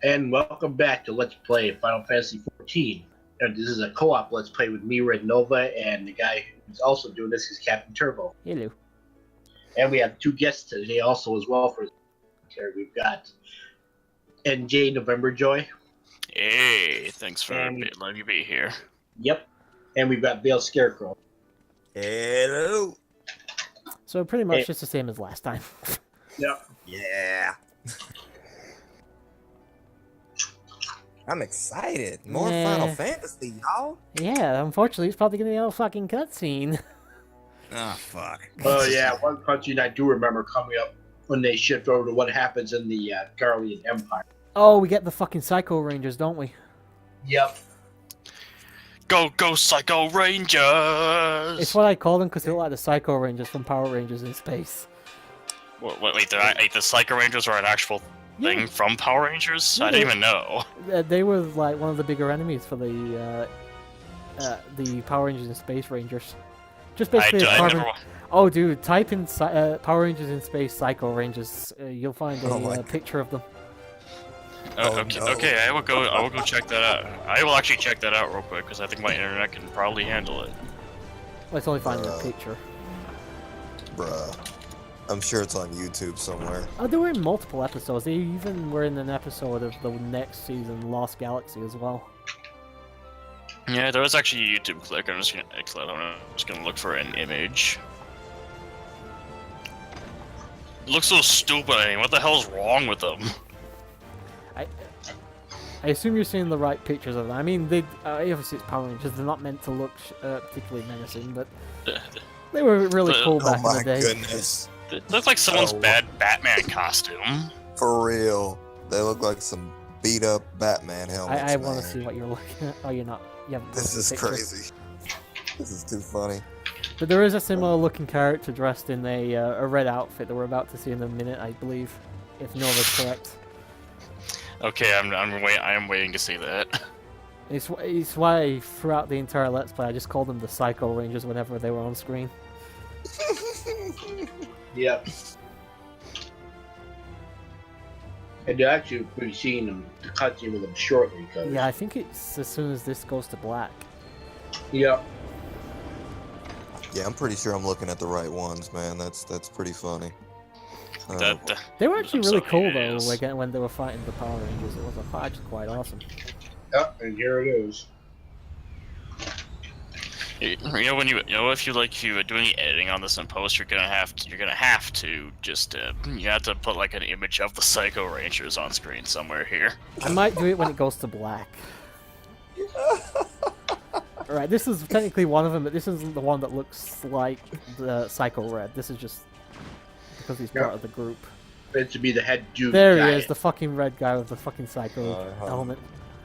And welcome back to Let's Play Final Fantasy XIV. And this is a co-op Let's Play with me, Red Nova, and the guy who's also doing this is Captain Turbo. Hello. And we have two guests today also as well for here. We've got NJ November Joy. Hey, thanks for letting me be here. Yep. And we've got Vale Scarecrow. Hello. So pretty much just the same as last time. Yep. Yeah. I'm excited. More Final Fantasy, y'all. Yeah, unfortunately, it's probably gonna be a fucking cutscene. Ah, fuck. Oh yeah, one cutscene I do remember coming up when they shift over to what happens in the Galbadian Empire. Oh, we get the fucking Psycho Rangers, don't we? Yep. Go, Psycho Rangers! It's what I call them because they look like the Psycho Rangers from Power Rangers in Space. Wait, the Psycho Rangers are an actual thing from Power Rangers? Yeah, I didn't even know. They were like one of the bigger enemies for the Power Rangers and Space Rangers. Just basically Oh, dude, type in Power Rangers in Space Psycho Rangers. You'll find a picture of them. Okay, I will go check that out. I will actually check that out real quick because I think my internet can probably handle it. Let's only find a picture. Bruh. I'm sure it's on YouTube somewhere. Oh, they were in multiple episodes. They even were in an episode of the next season, Lost Galaxy, as well. Yeah, there was actually a YouTube clip. I'm just gonna look for an image. It looks so stupid. I mean, what the hell's wrong with them? I assume you're seeing the right pictures of them. I mean, they obviously it's Power Rangers. They're not meant to look particularly menacing, but they were really cool back in the day. Oh my goodness. It looks like someone's bad Batman costume. For real. They look like some beat up Batman helmets. I want to see what you're looking at. Oh, you're not. You haven't. This is crazy. This is too funny. But there is a similar looking character dressed in a red outfit that we're about to see in a minute, I believe, if Nova's correct. Okay, I am waiting to see that. It's why throughout the entire Let's Play I just called them the Psycho Rangers whenever they were on screen. Yep. And you're actually be seeing them, the cutscene with them shortly. Cause... Yeah, I think it's as soon as this goes to black. Yep. Yeah, I'm pretty sure I'm looking at the right ones, man. That's pretty funny. They were actually really cool though, like when they were fighting the Power Rangers. It was actually quite awesome. Yep, and here it is. You know, if you are doing editing on this in post, you're gonna have to just you have to put like an image of the Psycho Rangers on screen somewhere here. I might do it when it goes to black. Alright, this is technically one of them, but this isn't the one that looks like the Psycho Red. This is just because he's part of the group. It should be the head dude. There he is, the fucking red guy with the fucking Psycho helmet.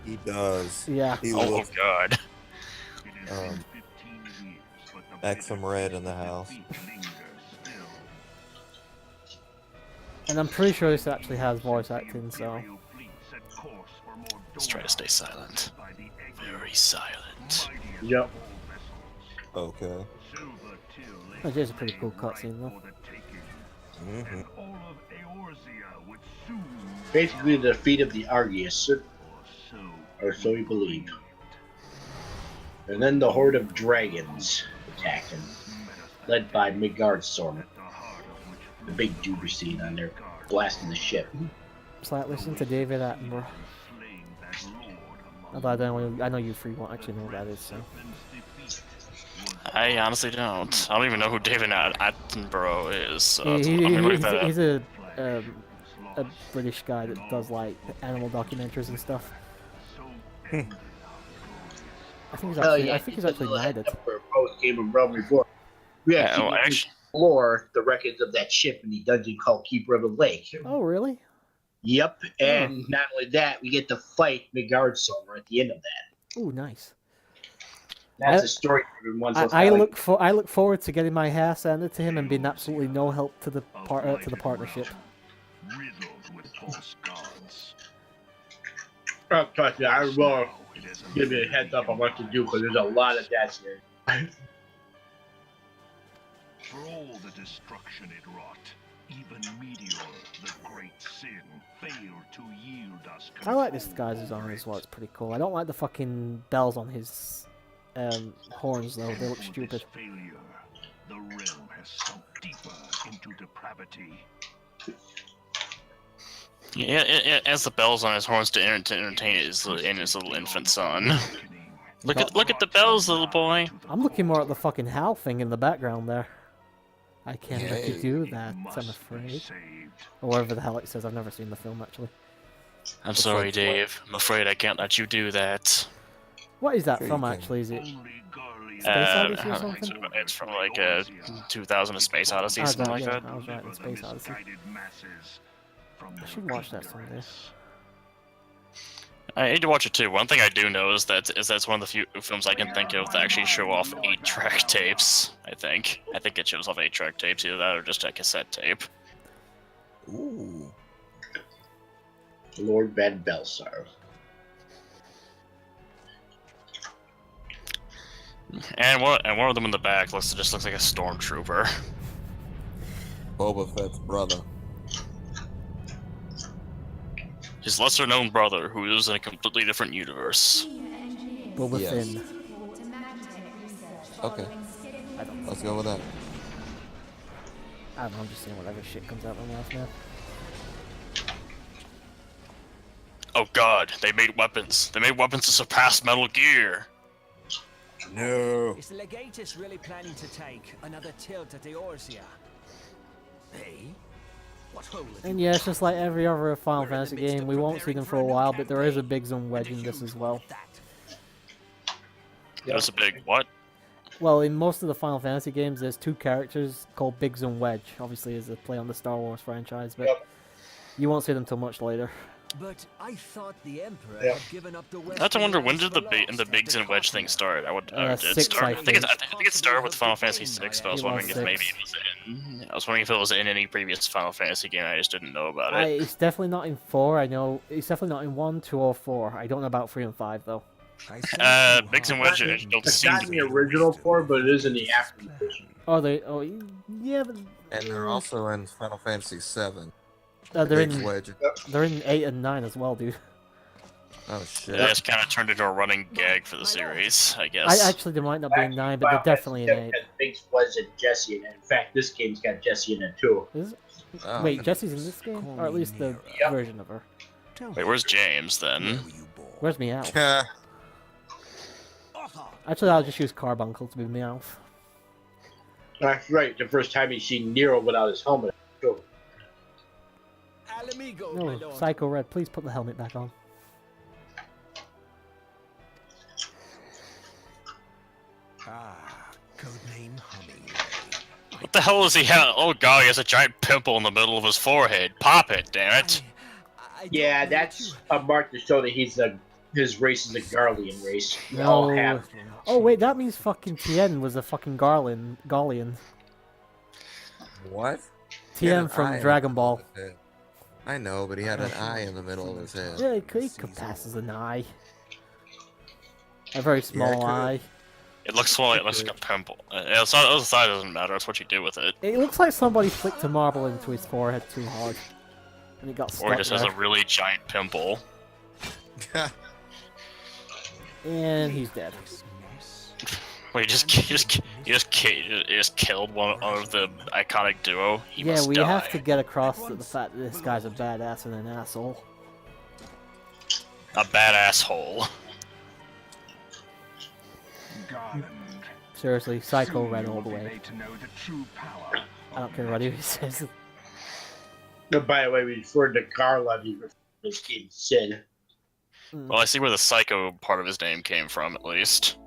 He does. Yeah. Oh god. Back some red in the house. And I'm pretty sure this actually has voice acting, so... Let's try to stay silent. Very silent. Yep. Okay. That is a pretty cool cutscene, though. Mm-hmm. Basically the defeat of the Argius, or so we believe. And then the horde of dragons attacked him, led by Midgard's sword. The big dude we're seeing on there, blasting the ship. It's like listening to David Attenborough. Although I know you three won't actually know who that is, so... I honestly don't. I don't even know who David Attenborough is. So I'm gonna look that up. He's a British guy that does like animal documentaries and stuff. I think he's actually knighted. Post Game of Realm Report. We actually explore the records of that ship in the dungeon called Keeper of the Lake. Oh, really? Yep, and not only that, we get to fight Midgard's sword at the end of that. Ooh, nice. That's a story for everyone. I look forward to getting my hair sanded to him and being absolutely no help to the partnership. Trust me, I will give you a heads up on what to do because there's a lot of that here. For all the destruction it wrought, I like this guy's design as well. It's pretty cool. I don't like the fucking bells on his horns though. They look stupid. The realm has sunk deeper into depravity. Yeah, it has the bells on his horns to entertain his little infant son. Look at the bells, little boy. I'm looking more at the fucking Hal thing in the background there. I can't let you do that, I'm afraid. Or whatever the hell it says. I've never seen the film actually. I'm sorry, Dave. I'm afraid I can't let you do that. What is that Sure from you can. actually? Is it Space Odyssey or something? It's from like 2000: A Space Odyssey, something like that. I was right in Space Odyssey. I should watch that someday. I need to watch it too. One thing I do know is that it's one of the few films I can think of that actually show off 8-track tapes. I think it shows off 8-track tapes, either that or just a cassette tape. Ooh. Lord Van Belsar. And one of them in the back just looks like a stormtrooper. Boba Fett's brother. His lesser-known brother, who lives in a completely different universe. Boba Yes. Finn. Okay. Let's go with that. I don't know, I'm just saying whatever shit comes out of my mouth now. Oh god, they made weapons. They made weapons to surpass Metal Gear. No. Is the Legatus really planning to take another tilt at the Eorzea? Hey? What hole have And you yeah, it's just like every other Final We're in the Fantasy midst game. of We won't see preparing them for for a a new while, but there is a campaign. big zone wedge and in a this as huge well. one at that? There's a big what? Well, in most of the Final Fantasy games, there's two characters called Biggs and Wedge. Obviously, as a play on the Star Wars franchise, but you won't see them till much later. But I thought the Emperor Yeah. had given up the I have to wonder, when did the Western Biggs and Wedge thing start? I would. Uh, Did it 6, start? I I think think. it started with Final Fantasy VI, but I was It wondering was if maybe 6. it was in. I was wondering if it was in any previous Final Fantasy game. I just didn't know about it. It's definitely not in 4. I know it's definitely not in 1, 2, or 4. I don't know about 3 and 5 though. Biggs and Wedge don't It's seem not to in be. the original 4, but it is in the after edition. Oh, yeah, but And they're also in Final Fantasy VII. they're Biggs in Wedge. they're in 8 and 9 as well, dude. Oh shit. It just kind of turned into a running gag for the series, I guess. Actually, they might not be in 9, but they're definitely in 8. Biggs was in Jesse in it. In fact, this game's got Jesse in it too. Is it? Oh, Wait, Jessie's in this game, or at least the Yep. version of her. Wait, where's James then? Where's Meowth? Yeah. Actually, I'll just use Carbuncle to be Meowth. That's right. The first time you see Nero without his helmet. Too. Alamigo, my No, lord. Psycho Red, please put the helmet back on. Codename Humming. What the hell is he have? Oh god, he has a giant pimple in the middle of his forehead. Pop it, damn it. I don't Yeah, know that's what a mark to show that his race is a Garlean race. We No. all have. Oh wait, that means fucking Tien was a fucking Gallian. What? He had Tien an eye from in Dragon the Ball. middle of his head. I know, but he had an eye in the middle of his head. Yeah, he could pass as an eye. A very small could. eye. It looks like a pimple. It's not, the size doesn't matter. It's what you do with it. It looks like somebody flicked a marble into his forehead too hard, and he got Or stuck he just has there. a really giant pimple. And he's dead. Wait, you just killed one of the iconic duo. He Yeah, must we die. have to get across the fact that this guy's a badass and an asshole. A badass hole. Garland. Seriously, Psycho Soon Red you all will the be way. made to know the true power I don't care what he says. But by the way, we referred to Garland. He referred to his kid Sid. Well, I see where the psycho part of his name came from, at least.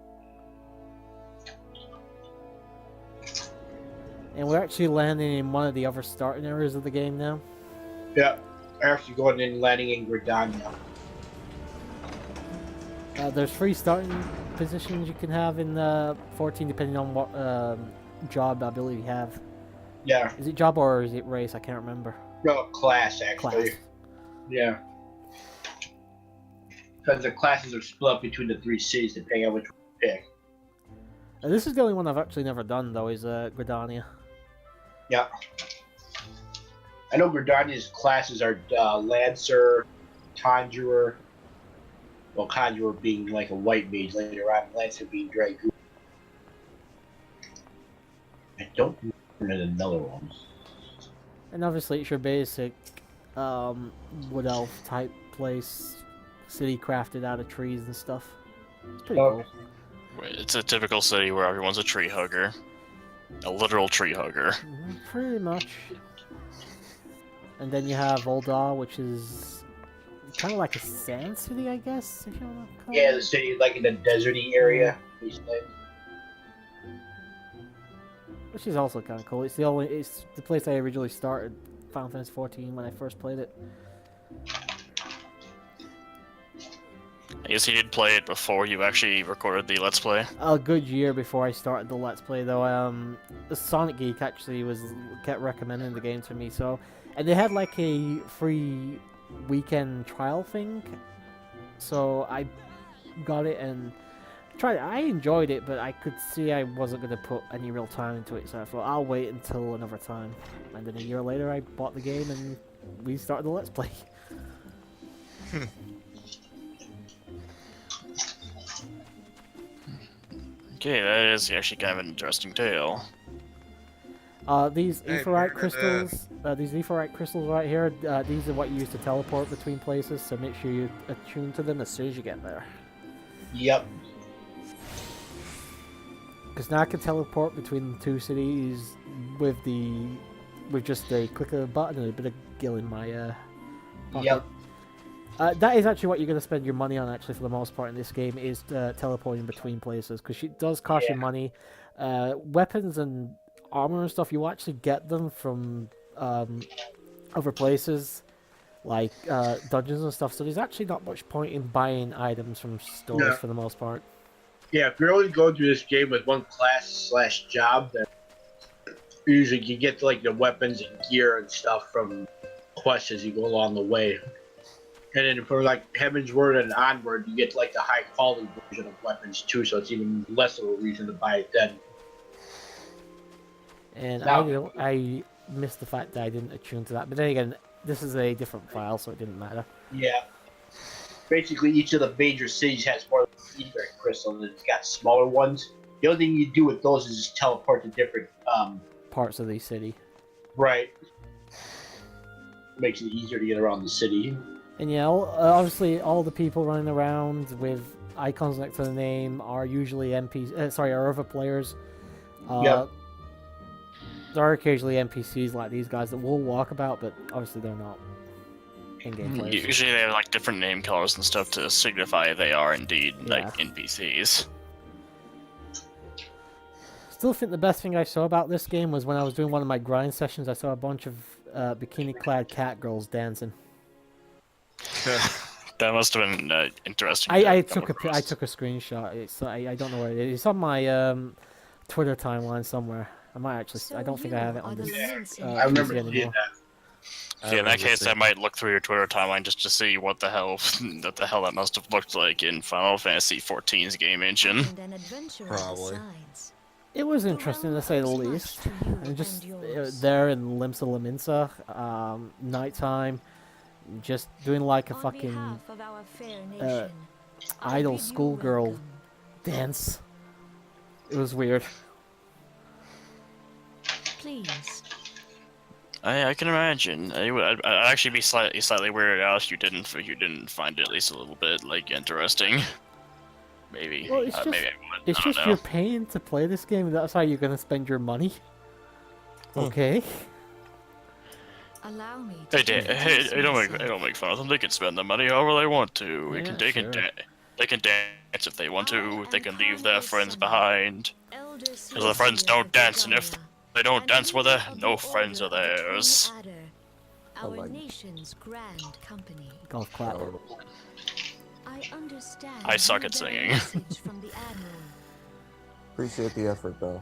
And we're actually landing in one of the other starting areas of the game now. Yeah, actually going in and landing in Gridania. There's 3 starting positions you can have in 14, depending on what job ability you have. Yeah, Is it job or is it race? I can't remember. no, class actually. Class. Yeah. Because the classes are split up between the 3 cities depending on which one you pick. This is the only one I've actually never done though. Is Gridania. Yeah. I know Gridania's classes are Lancer, Conjurer. Well, Conjurer being like a white mage later on, Lancer being Dragoon. I don't remember another one. And obviously it's your basic wood elf type place, city crafted out of trees and stuff. It's pretty cool. It's a typical city where everyone's a tree hugger. A literal tree hugger. Pretty much. And then you have Voldar, which is kind of like a sand city, I guess, if you want to call Yeah, it. the city like in the deserty area, basically. Which is also kind of cool. It's the place I originally started Final Fantasy XIV when I first played it. I guess you did play it before you actually recorded the Let's Play. A good year before I started the Let's Play, though. The Sonic Geek actually kept recommending the game to me. And they had like a free weekend trial thing, so I got it and tried it. I enjoyed it, but I could see I wasn't going to put any real time into it, so I thought I'll wait until another time. And then a year later, I bought the game and we started the Let's Play. Okay, that is actually kind of an interesting tale. These Hey, aetherite apparently crystals right here, these are what you use to teleport between places, so make sure you attune to them as soon as you get there. Yep. Because now I can teleport between the two cities with just a click of a button and a bit of gil in my pocket. Yep. That is actually what you're going to spend your money on, actually, for the most part in this game, is teleporting between places, because it does cost you money. Weapons and armor and stuff, you actually get them from other places, like dungeons and stuff, so there's actually not much point in buying items from stores for the most part. Yeah, if you're only going through this game with one class/job, then usually you get like the weapons and gear and stuff from quests as you go along the way. And then for like Heaven's Word and onward, you get like the high quality version of weapons too, so it's even less of a reason to buy it then. And Now- I missed the fact that I didn't attune to that, but then again, this is a different file, so it didn't matter. Yeah. Basically, each of the major cities has more than ether crystal, and it's got smaller ones. The only thing you do with those is just teleport to different, Parts of the city. right. Makes it easier to get around the city. And yeah, obviously all the people running around with icons next to the name are usually are other players. Yep. There are occasionally NPCs like these guys that will walk about, but obviously they're not in-game players. Usually they have like different name colors and stuff to signify they are indeed like NPCs. Still think the best thing I saw about this game was when I was doing one of my grind sessions, I saw a bunch of bikini-clad cat girls dancing. That must have been interesting. I took a screenshot. I don't know where it is. It's on my Twitter timeline somewhere. I might actually. I don't think I have it on this. I remember PC seeing that. In that case, I might look through your Twitter timeline just to see what the hell that must have looked like in Final Fantasy XIV's game engine. Probably. It was interesting to say the least. And just there in Lominsan, nighttime, just doing like a fucking idle schoolgirl dance. It was weird. Please. I can imagine. I'd actually be slightly weirded out if you didn't find it at least a little bit like interesting. Maybe. Well, it's maybe I would. it's I don't just know. you're paying to play this game. That's how you're gonna spend your money. Okay. Allow me Hey, to hey, don't make fun of them. They can spend the money however they want to. Yeah, They can dance if they want to. They can leave their friends behind. Because the friends don't dance, and if they don't dance with her, no friends are theirs. Our like- nation's grand company. Golf clap. I understand. I suck you at bear a singing. message from the Admiral. Appreciate the effort, though.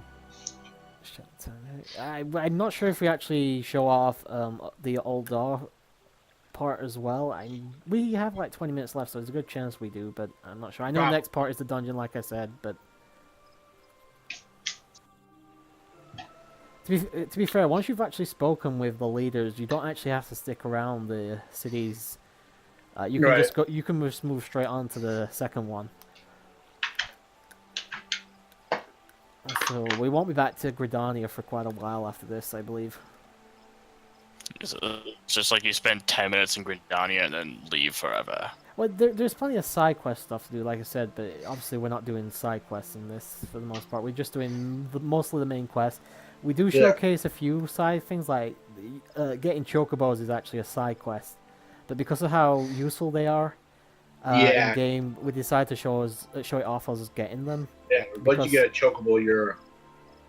I'm not sure if we actually show off the Oldar part as well. We have like 20 minutes left, so there's a good chance we do, but I'm not sure. I know the next part is the dungeon, like I said, but To be fair, once you've actually spoken with the leaders, you don't actually have to stick around the cities. You can just go. You can just move straight on to the second one. So we won't be back to Gridania for quite a while after this, I believe. It's just like you spend 10 minutes in Gridania and then leave forever. Well, there's plenty of side quest stuff to do, like I said, but obviously we're not doing side quests in this for the most part. We're just doing mostly the main quest. We do showcase a few side things, like getting chocobos is actually a side quest, but because of how useful they are in game, we decided to show it off as getting them. Yeah, once you get a chocobo, your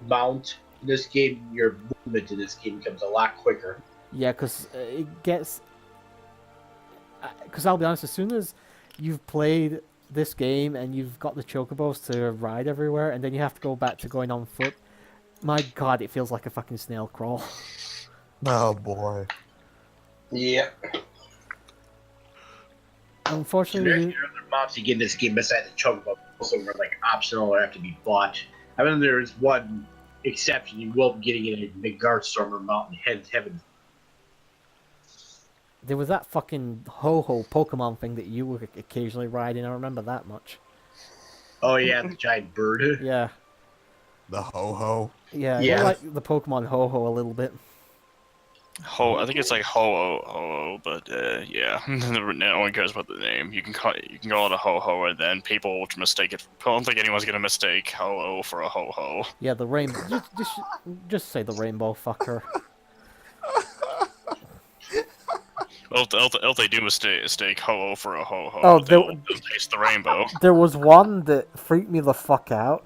mount in this game, your movement in this game becomes a lot quicker. Yeah, because it gets. Because I'll be honest, as soon as you've played this game and you've got the chocobos to ride everywhere, and then you have to go back to going on foot, my god, it feels like a fucking snail crawl. Oh boy. Yeah. Unfortunately, There's other mounts you get in this game besides the chocobo. Also, are like optional or have to be bought. I mean, there's one exception. You will be getting it in Midgardstormer Mountain Heaven. there was that fucking ho-ho Pokemon thing that you were occasionally riding. I remember that much. Oh yeah, the giant bird. Yeah. The ho-ho. Yeah, Yeah. I like the Pokemon ho-ho a little bit. I think it's like Ho-Oh, but yeah, no one cares about the name. You can call it a Ho-Ho, and then people will mistake it. I don't think anyone's gonna mistake Ho-Oh for a Ho-Ho. Yeah, the rainbow. Just say the rainbow fucker. Well, if they do mistake Ho-Oh for a Ho-Ho, Oh, they'll taste the rainbow. There was one that freaked me the fuck out.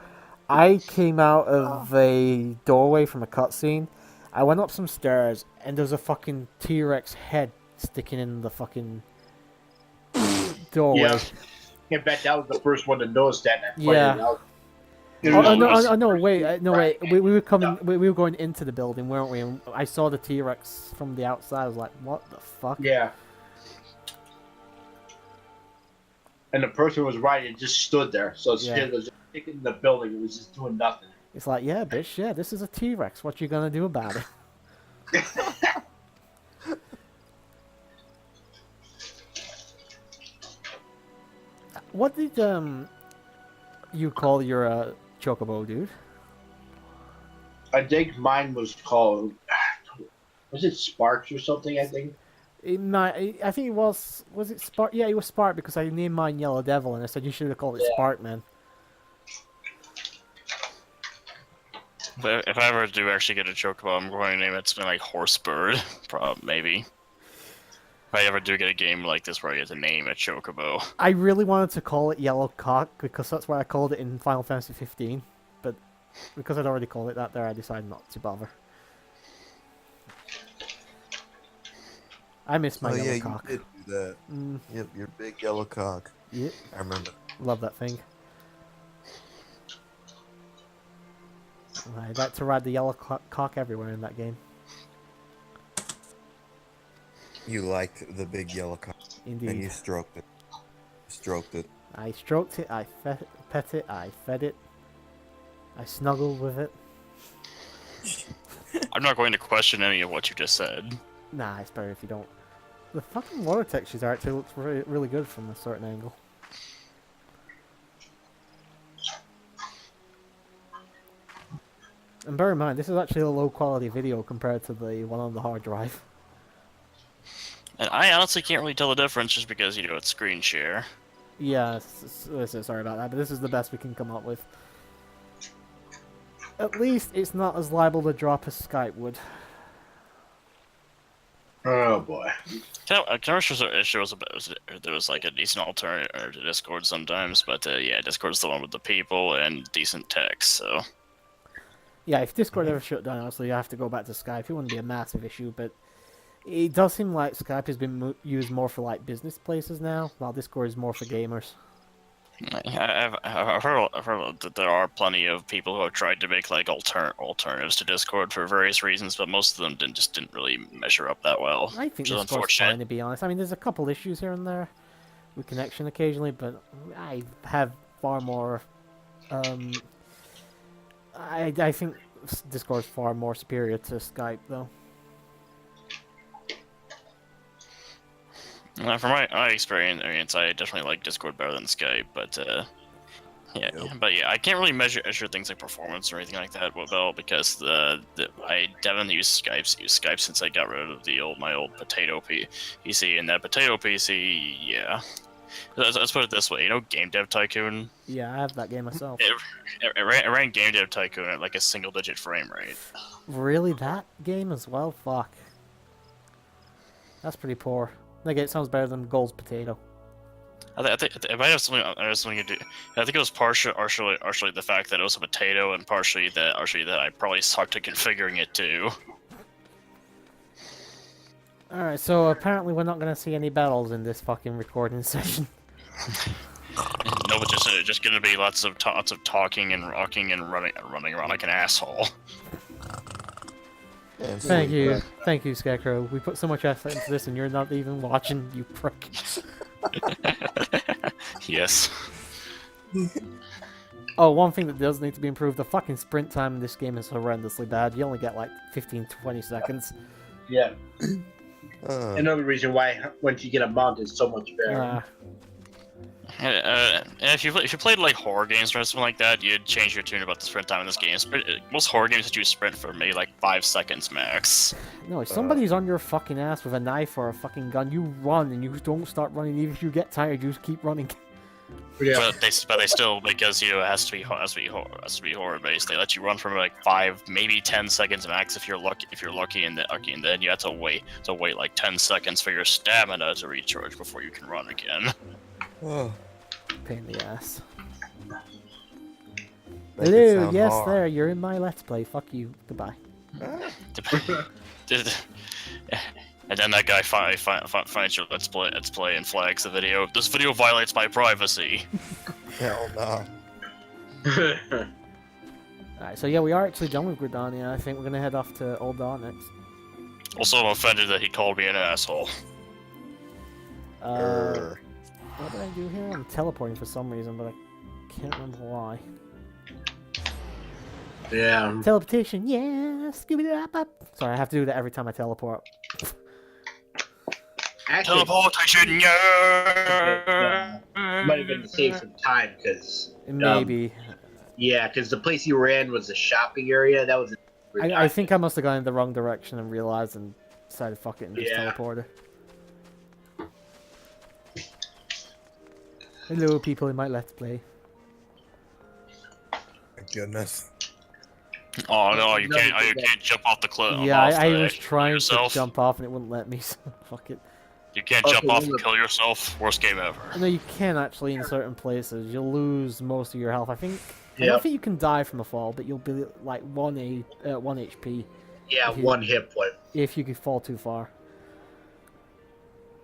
I came out of a doorway from a cutscene. I went up some stairs, and there was a fucking T-Rex head sticking in the fucking doorway. Yeah. I bet that was the first one to notice that. And Yeah. No, wait. Right. We were coming. We were going into the building, weren't we? And I saw the T-Rex from the outside. I was like, "What the fuck?" Yeah. And the person who was riding it just stood there. So it was just sticking in the building. It was just doing nothing. It's like, yeah, bitch. Yeah, this is a T-Rex. What you gonna do about it? What did you call your chocobo, dude? I think mine was called. Was it Sparks or something? I think. I think it was. Was it Spark? Yeah, it was Spark because I named mine Yellow Devil, and I said you should have called it Spark, man. But if I ever do actually get a chocobo, I'm going to name it something like Horsebird, maybe. If I ever do get a game like this where I get to name a chocobo. I really wanted to call it Yellow Cock because that's what I called it in Final Fantasy 15, but because I'd already called it that there, I decided not to bother. I miss my yellow cock. You did do that. Yep, your big yellow cock. Yep. I remember. Love that thing. I'd like to ride the yellow cock everywhere in that game. You liked the big yellow cock. Indeed. And you stroked it. Stroked it. I stroked it, I pet it, I fed it. I snuggled with it. I'm not going to question any of what you just said. Nah, it's better if you don't. The fucking water textures actually looks really good from a certain angle. And bear in mind, this is actually a low quality video compared to the one on the hard drive. And I honestly can't really tell the difference just because, it's screen share. Yeah, sorry about that, but this is the best we can come up with. At least it's not as liable to drop as Skype would. Oh boy. There was like a decent alternative to Discord sometimes, but yeah, Discord's the one with the people and decent text, so. Yeah, if Discord ever shut down, honestly, you have to go back to Skype. It wouldn't be a massive issue, but it does seem like Skype has been used more for like business places now, while Discord is more for gamers. I've heard that there are plenty of people who have tried to make like alternatives to Discord for various reasons, but most of them didn't really measure up that well. I think Discord's fine, to be honest. I mean, there's a couple issues here and there with connection occasionally, but I have far more. I think Discord's far more superior to Skype, though. From my experience, I definitely like Discord better than Skype, but yeah, Yep. but yeah, I can't really measure things like performance or anything like that well because I haven't used Skype since I got rid of my old potato PC, and that potato PC, yeah. Let's put it this way, you know, Game Dev Tycoon. Yeah, I have that game myself. It ran Game Dev Tycoon at like a single-digit frame rate. Really, that game as well? Fuck. That's pretty poor. Like, it sounds better than Gold's Potato. I think it might have something to do. I think it was partially the fact that it was a potato, and partially that I probably sucked at configuring it too. Alright, so apparently we're not gonna see any battles in this fucking recording session. No, but just gonna be lots of talking and rocking and running around like an asshole. And Thank sweet you. breath. Thank you, Scarecrow. We put so much effort into this and you're not even watching, you prick. Yes. Oh, one thing that does need to be improved, the fucking sprint time in this game is horrendously bad. You only get like 15-20 seconds. Yeah. Uh, Another reason why once you get a mount is so much better. And if you played like horror games or something like that, you'd change your tune about the sprint time in this game. Most horror games that you sprint for maybe like 5 seconds max. No, if somebody's on your fucking ass with a knife or a fucking gun, you run and you don't start running. Even if you get tired, you just keep running. Yeah. But they still, because it has to be horror based. They let you run for like 5, maybe 10 seconds max if you're lucky, and then you have to wait like 10 seconds for your stamina to recharge before you can run again. oh, Pain in the ass. make it Hello, sound yes, hard. there, you're in my Let's Play. Fuck you. Goodbye. And then that guy finds your let's play and flags the video. This video violates my privacy. Hell no. Alright, so yeah, we are actually done with Gridania. I think we're gonna head off to Oldar next. Also, I'm offended that he called me an asshole. Grr. What did I do here? I'm teleporting for some reason, but I can't remember why. Yeah. Teleportation, yeah! Scooby-Doo-up-up! Sorry, I have to do that every time I teleport. Actually, Teleportation, yeah! might have been to save some time because Maybe. yeah, because the place you were in was a shopping area. That was. I think I must have gone in the wrong direction and realized and decided fuck it and just Yeah. teleported. Hello, people in my Let's Play. My goodness. Oh no, you can't! You can't jump off the cliff. Yeah, I the- was trying yourself. to jump off and it wouldn't let me, so fuck it. You can't jump off and kill yourself. Worst game ever. No, you can actually in certain places. You'll lose most of your health. I think. I Yep. don't think you can die from a fall, but you'll be like 1 HP Yeah, If you- one hit point. if you could fall too far.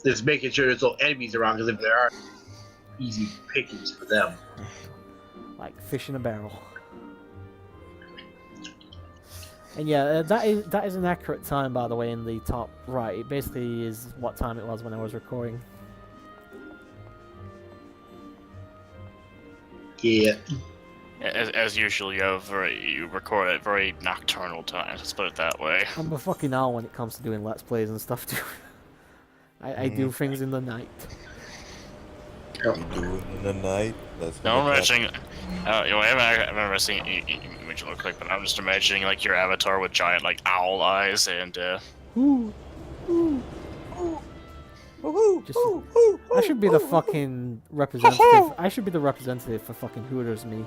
Just making sure there's no enemies around, because if there are, easy pickings for them. Like fish in a barrel. And yeah, that is an accurate time, by the way, in the top right. It basically is what time it was when I was recording. Yeah. As usual, you record at very nocturnal times. Let's put it that way. I'm a fucking owl when it comes to doing Let's Plays and stuff, too. I do things in the night. You do it in the night. That's No, I'm what happened. imagining. I haven't ever seen image real quick, but I'm just imagining like your avatar with giant like owl eyes and. Ooh. Just, I should be the fucking representative. I should be the representative for fucking Hooters, me.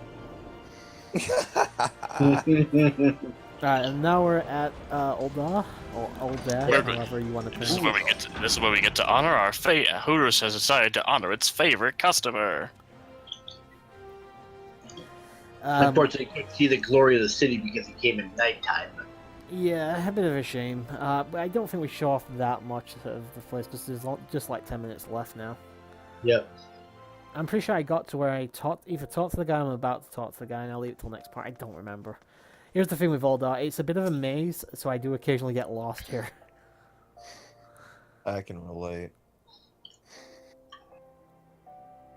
Alright, and now we're at Oldar, or Oldar, We're good. however you want to This is pronounce where we get to honor our fate. Hooters has decided to honor its favorite customer. it. Unfortunately, couldn't see the glory of the city because it came in nighttime. Yeah, a bit of a shame. But I don't think we show off that much of the place because there's just like 10 minutes left now. Yep. I'm pretty sure I got to where I either talked to the guy or I'm about to talk to the guy, and I'll leave it till next part. I don't remember. Here's the thing with Oldar, it's a bit of a maze, so I do occasionally get lost here. I can relate.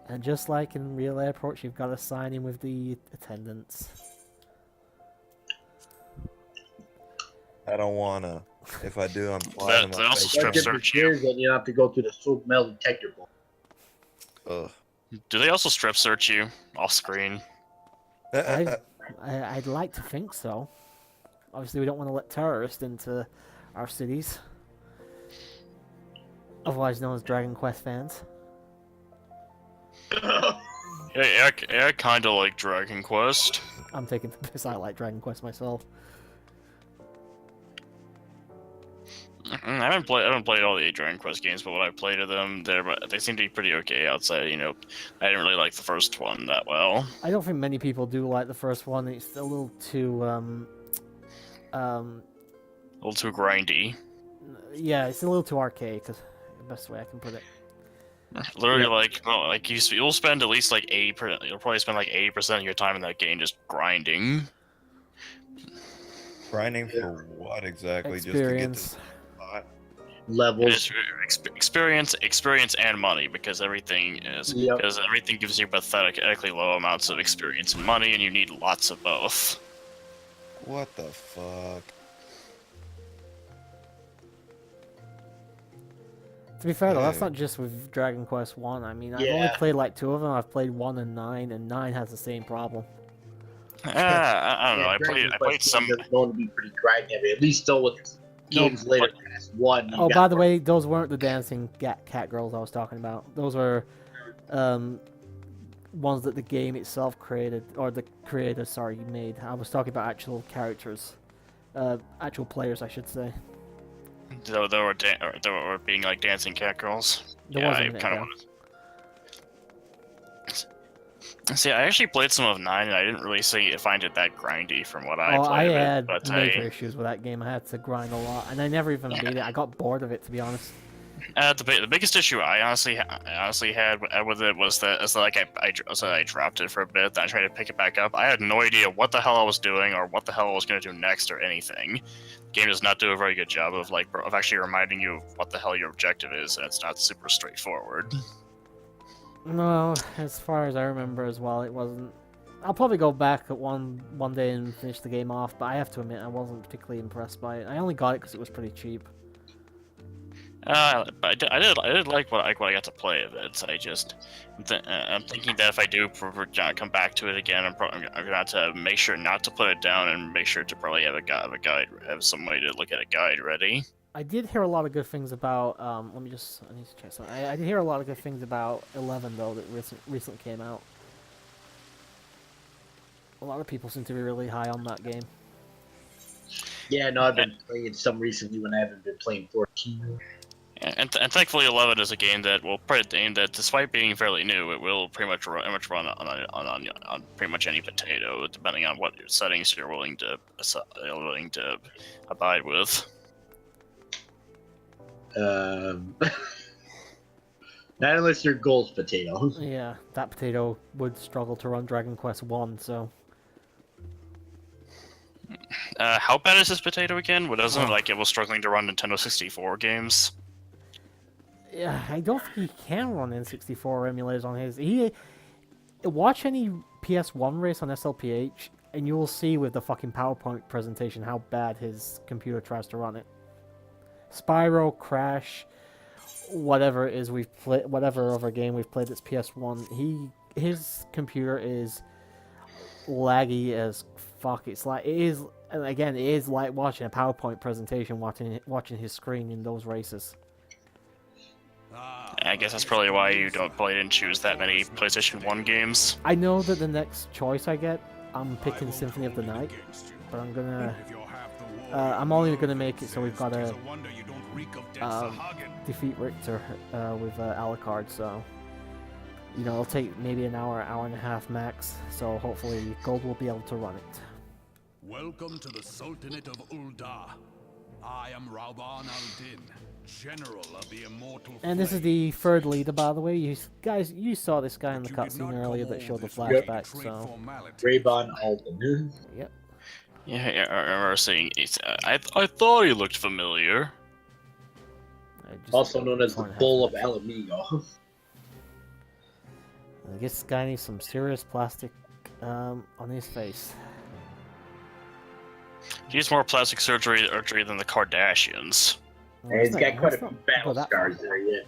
And just like in real airports, you've got to sign in with the attendants. I don't wanna. If I do, I'm flying They in my also face. strip Different search you. tiers, and you have to go through the soap metal detector board. Ugh. Do they also strip search you off screen? I'd like to think so. Obviously, we don't want to let terrorists into our cities, otherwise known as Dragon Quest fans. Yeah, kind of like Dragon Quest. I'm taking the piss. I like Dragon Quest myself. I haven't played all the Dragon Quest games, but what I've played of them, they seem to be pretty okay outside. You know, I didn't really like the first one that well. I don't think many people do like the first one. It's a little too A little too grindy. yeah, it's a little too archaic. Is the best way I can put it. Literally, like you'll spend at least like 80%. You'll probably spend like 80% of your time in that game just grinding. Grinding for what exactly? Experience. Just to get to the spot? Levels. Experience, and money, because everything Yep. gives you pathetically low amounts of experience and money, and you need lots of both. What the fuck? To be fair though, that's Yeah. not just with Dragon Quest 1. I mean, I've only Yeah. played like 2 of them. I've played 1 and 9, and 9 has the same problem. I don't know. I Dragon played Quest some. is known to be pretty grind heavy, at least still with games later past 1. you Oh, got by the way, those weren't the dancing cat girls I was talking about. Those were ones that the game itself created, or the creator, sorry, made. I was talking about actual characters. Actual players, I should say. They were being like dancing cat girls. There Yeah, was a I minute kind ago. of wanted. See, I actually played some of 9, and I didn't really find it that grindy from what I Oh, I played of it. had But major issues with that game. I had to grind a lot, and I never even beat it. I got bored of it, to be honest. the biggest issue I honestly had with it was that I dropped it for a bit. Then I tried to pick it back up. I had no idea what the hell I was doing or what the hell I was going to do next or anything. The game does not do a very good job of actually reminding you of what the hell your objective is, and it's not super straightforward. No, as far as I remember as well, it wasn't. I'll probably go back at one day and finish the game off, but I have to admit I wasn't particularly impressed by it. I only got it because it was pretty cheap. I did like what I got to play of it. I'm thinking that if I do come back to it again, I'm gonna have to make sure not to put it down and make sure to probably have some way to look at a guide ready. I did hear a lot of good things about. I need to check something. I did hear a lot of good things about 11 though that recently came out. A lot of people seem to be really high on that game. Yeah, no, I've been playing some recently when I haven't been playing 14. And thankfully, 11 is a game that despite being fairly new, it will pretty much run on pretty much any potato, depending on what settings you're willing to abide with. Not unless you're Gold's potato. Yeah, that potato would struggle to run Dragon Quest 1, so. How bad is this potato again? What doesn't it was struggling to run Nintendo 64 games? Yeah, I don't think he can run N64 emulators on his. Watch any PS1 race on SLPH, and you will see with the fucking PowerPoint presentation how bad his computer tries to run it. Spyro, Crash, whatever it is whatever other game we've played that's PS1, his computer is laggy as fuck. It is like watching a PowerPoint presentation, watching his screen in those races. I guess that's probably why you didn't choose that many PlayStation 1 games. I know that the next choice I get, I'm picking Symphony of the Night, but I'm only gonna make it so we've got to defeat Richter with Alucard. So it'll take maybe an hour and a half max. So hopefully Gold will be able to run it. Welcome to the Sultanate of Ul'dah. I am Rauban al-Din, General of the Immortal And this is the third leader, by the way. You saw this guy in the cutscene earlier that showed the flashback. So Rauban al-Din. Yep. Yeah, I remember seeing it. I thought he looked familiar. Also known as the Bull of Alamigo. I guess this guy needs some serious plastic on his face. He's more plastic surgery than the Kardashians. And he's got quite a Let's few not battle go that scars far. there, yeah.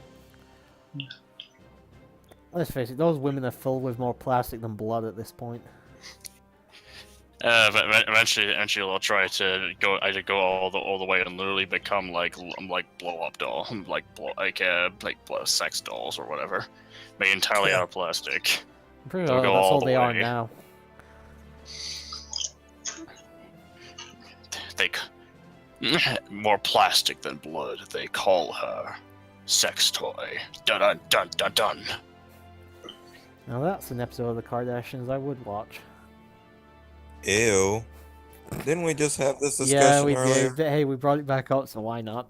Let's face it, those women are filled with more plastic than blood at this point. But eventually they'll try to go all the way and literally become like blow up doll, like sex dolls or whatever, made entirely out of plastic. I'm pretty They'll sure go that's all all the they are way. now. They more plastic than blood. They call her sex toy. Dun dun dun dun dun. Now that's an episode of the Kardashians I would watch. Ew. Didn't we just have this discussion Yeah, we earlier? did. But hey, we brought it back up, so why not?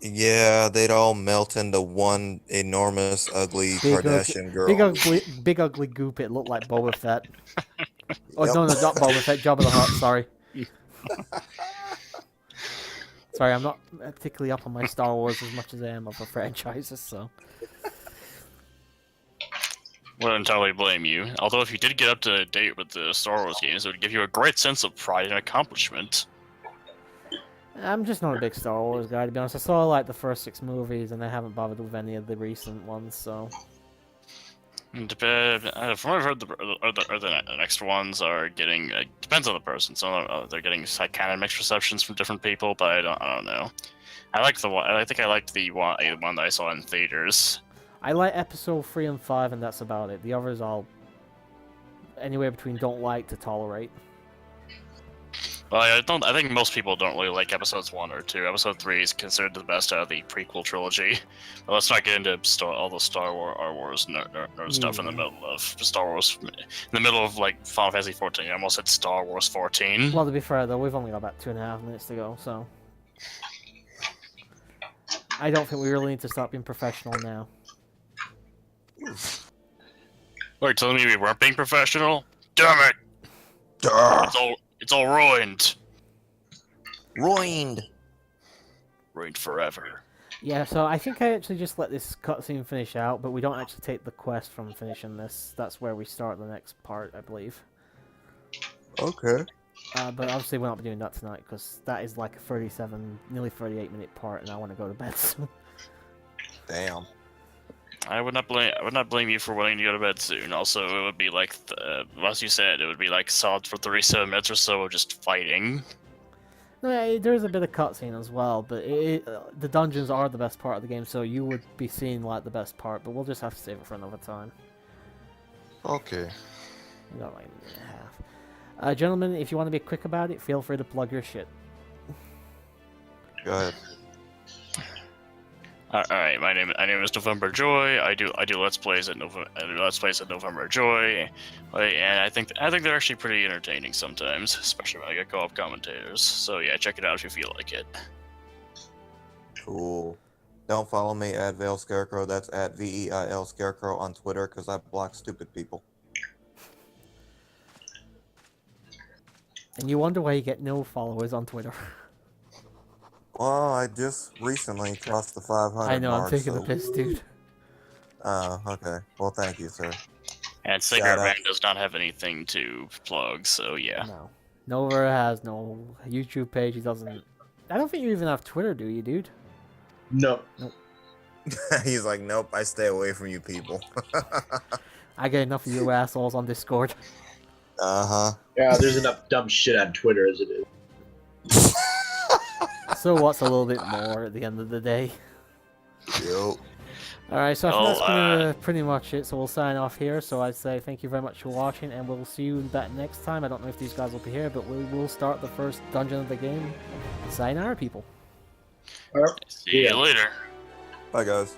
Yeah, they'd all melt into one enormous, ugly Kardashian girl. Big ugly goop. It looked like Boba Fett. Oh Yep. no, not Boba Fett. Jabba the Hutt. Sorry. Sorry, I'm not particularly up on my Star Wars as much as I am of the franchises. So. Wouldn't entirely blame you. Although if you did get up to date with the Star Wars games, it would give you a great sense of pride and accomplishment. I'm just not a big Star Wars guy, to be honest. I saw like the first 6 movies, and I haven't bothered with any of the recent ones. So. From what I've heard, the next ones are getting depends on the person. Some they're getting kind of mixed receptions from different people, but I don't know. I think I liked the one that I saw in theaters. I like episode 3 and 5, and that's about it. The others I'll anywhere between don't like to tolerate. Well, I think most people don't really like episodes 1 or 2. Episode 3 is considered the best out of the prequel trilogy. But let's not get into all the Star Wars nerd stuff in the middle of Star Wars. In the middle of like Final Fantasy 14, I almost said Star Wars 14. Well, to be fair though, we've only got about 2.5 minutes to go, so I don't think we really need to stop being professional now. Wait, telling me we weren't being professional? Damn it! It's all ruined. Ruined. Ruined forever. Yeah, so I think I actually just let this cutscene finish out, but we don't actually take the quest from finishing this. That's where we start the next part, I believe. Okay. But obviously we're not doing that tonight, because that is like a nearly 38-minute part, and I want to go to bed soon. Damn. I would not blame you for wanting to go to bed soon. Also, it would be like, as you said, it would be like solid for 37 minutes or so of just fighting. No, yeah, there is a bit of cutscene as well, but the dungeons are the best part of the game, so you would be seeing like the best part, but we'll just have to save it for another time. Okay. We got like a minute and a half. Gentlemen, if you want to be quick about it, feel free to plug your shit. Go ahead. Alright, my name is November Joy. I do Let's Plays at November Joy, and I think they're actually pretty entertaining sometimes, especially when I get co-op commentators. So yeah, check it out if you feel like it. Cool. Don't follow me at Veil Scarecrow. That's at VEIL Scarecrow on Twitter, because I block stupid people. And you wonder why you get no followers on Twitter. Well, I just recently crossed the 500 I know, mark, I'm taking so... the piss, dude. Oh, okay. Well, thank you, sir. And Shout Cigarette out. Man does not have anything to plug, so yeah. No. Nova has no YouTube page, he doesn't... I don't think you even have Twitter, do you, dude? No. He's like, nope, I stay away from you people. I get enough of you assholes on Discord. Uh-huh. Yeah, there's enough dumb shit on Twitter as it is. So what's a little bit more at the end of the day? Yo. Alright, so I think that's gonna pretty much it, so we'll sign off here. So I'd say thank you very much for watching, and we'll see you back next time. I don't know if these guys will be here, but we will start the first dungeon of the game. Sayonara, people. See you later. Bye, guys.